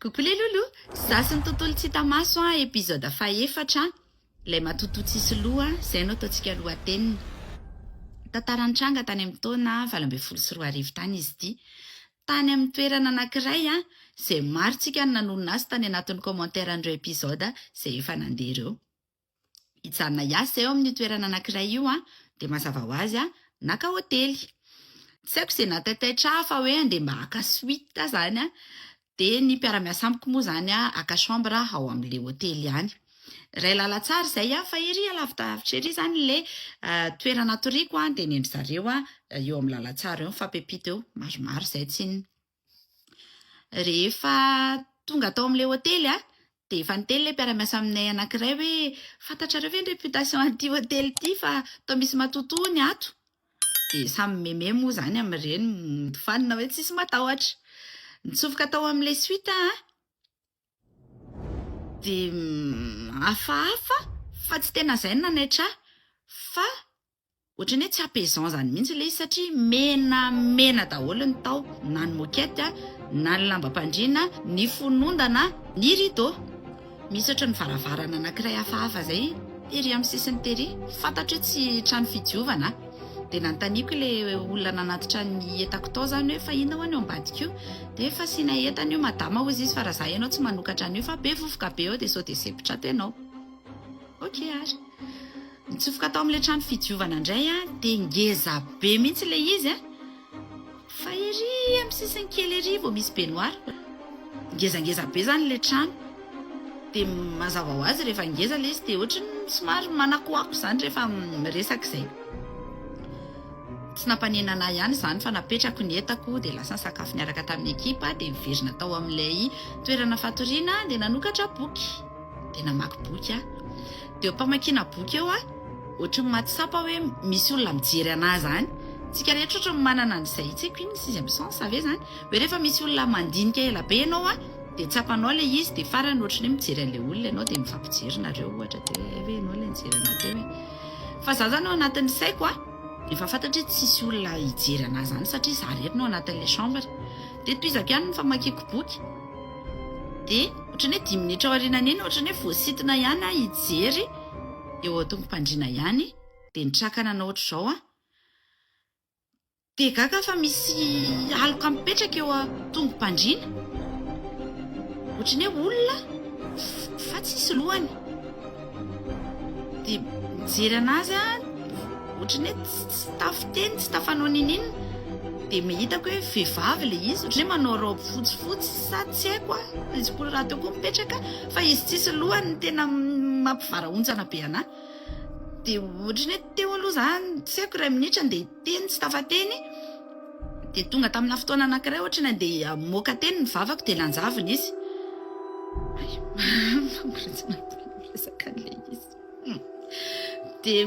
Coucou les loulous, ça sy ny tontolo tsy hita maso épisode faha-efatra ilay matotoa tsisy loha izay no ataontsika lohateniny. Tantaran'ny Tranga tany amin'ny taona 2024 tany izy ity. Tany amin'ny toerana anankiray izay maro tsika no nanonona azy tany anatin'ny commentaire an'ireo épisode izay efa nandeha ireo. Hijanona hiasa eo amin'ny toerana anankiray io dia mazava ho azy naka hôtely. Tsy haiko izay natataitra fa hoe andeha mba haka suite zany dia ny mpiara-miasa amiko moa zany haka chambre ao amin'ilay hôtely ihany. Ray lala tsara izay fa ery alavitavitra ery zany ilay toerana atoriako dia nendry zareo eo amin'ny lalatsara eo mifampipita eo maromaro izay tsiny. Rehefa tonga tao amin'ilay hôtely dia efa niteny ilay mpiara-miasa aminay anankiray hoe fantatrareo ve ny réputation an'ity hôtely ity fa tao misy matotoa ny ato. Dia samy meme moa zany amin'ireny mifanina hoe tsisy matahotra. Nitsofoka tao amin'ilay suite dia hafahafa fa tsy tena izay nanaitra fa ohatrany hoe tsy apaisant zany mihitsy ilay izy satria mena daholo ny tao, na ny moquette na ny lambam-pandriana, ny fonondana, ny rideau. Misy ohatra ny varavarana anankiray hafahafa izay ery amin'ny sisiny tery, fantatra hoe tsy trano fidiovana. Dia nanontaniako ilay olona nanatitra ny entako tao zany hoe fa inona ho any eo ambadika io, dia efa asiana entana io madama hozy izy fa raha izaho ianao tsy manokatra an'io fa be vovoka be eo dia sao dia sepitra ato ianao. Ok ary. Nitsofoka tao amin'ilay trano fidiovana indray dia ngeza be mihitsy ilay izy fa ery amin'ny sisiny kely ery vao misy baignoire. Ngezangeza be zany ilay trano. Dia mazava ho azy rehefa ngeza ilay izy dia ohatrany somary manakoako zany rehefa miresaka izay. Tsy nampanena anahy ihany izany fa napetrako ny entako dia lasa nisakafo niaraka tamin'ny ekipa dia miverina tao amin'ilay toerana fatoriana dia nanokatra boky. Dia namaky boky dia eo mpamakiana boky eo ohatrany mahatsapa hoe misy olona mijery anahy zany. Tsika rehetra ohatrany manana an'izay tsy haiko iny sixième sens ve zany hoe rehefa misy olona mandinika ela be ianao dia tsapanao ilay izy dia farany ohatrany hoe mijery an'ilay olona ianao dia mifampijery nareo ohatra dia hoe ianao ilay mijery anateo fa izaho zany ao anatin'ny saiko efa fantatra hoe tsisy olona hijery anahy zany satria izaho rery no anatin'ilay chambre. Dia toizako ihany ny famakiko boky dia ohatrany hoe 10 minitra ao aorianany iny ohatrany hoe voasitina ihany hijery eo an-tongom-pandriana ihany dia nitrakana na ohatr'izao dia gaga fa misy aloka mipetraka eo an-tongom-pandriana ohatrany hoe olona fa tsisy lohany. Dia mijery anazy ohatrany hoe tsy tafiteny tsy tafanao ninina dia mahitako hoe vehivavy ilay izy ohatrany hoe manao robe fotsifotsy sa tsy haiko izy koa raha teo koa mipetraka fa izy tsisy lohany tena mampivarahontsana be anahy. Dia ohatrany hoe teo aloha zany tsy haiko iray minitra dia teny tsy tafateny dia tonga tamina fotoana anankiray ohatrany andeha moka teny ny vavako dia lanjavina izy. Resaka an'ilay izy dia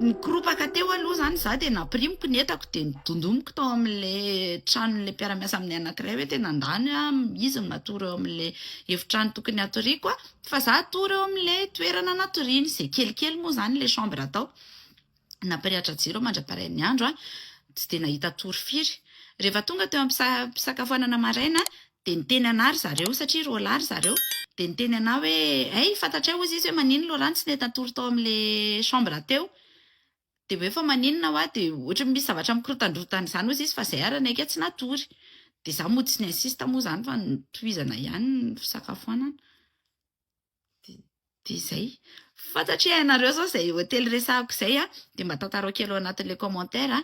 nikoropaka teo aloha zany izaho dia naprimiko ny entako dia nidondomiko tao amin'ilay tranon'ilay mpiara-miasa amin'ny anankiray hoe tena andany izy matory eo amin'ilay efitrano tokony hatoriako fa izaho atory eo amin'ilay toerana natoriany izay kelikely moa zany ilay chambre atao. Nampirehatra jiro mandra-parain'ny andro tsy dia nahita tory firy. Rehefa tonga teo amin'ny pisakafoanana maraina dia niteny anahy zareo satria rolary zareo dia niteny anahy hoe ay fantatray hozy izy hoe manino Laurent tsy nahita tory tao amin'ilay chambre teo. Dia hoe fa maninona dia ohatra misy zavatra mikorotandrotana izany hozy izy fa izay ary naika tsy natory. Dia izaho moa tsy niinsista moa zany fa nitohizana ihany ny fisakafoanana. Dia izay. Fantatria ianareo zao izay hôtely resahako izay dia mba tantara kely ao anatin'ilay commentaire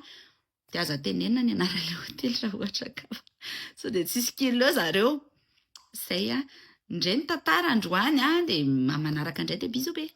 dia aza tenenina ny anaran'ilay hôtely raha ohatra ka sao dia tsisy kilo zareo. Izay indray ny tantara androany dia manaraka indray dia bisous be.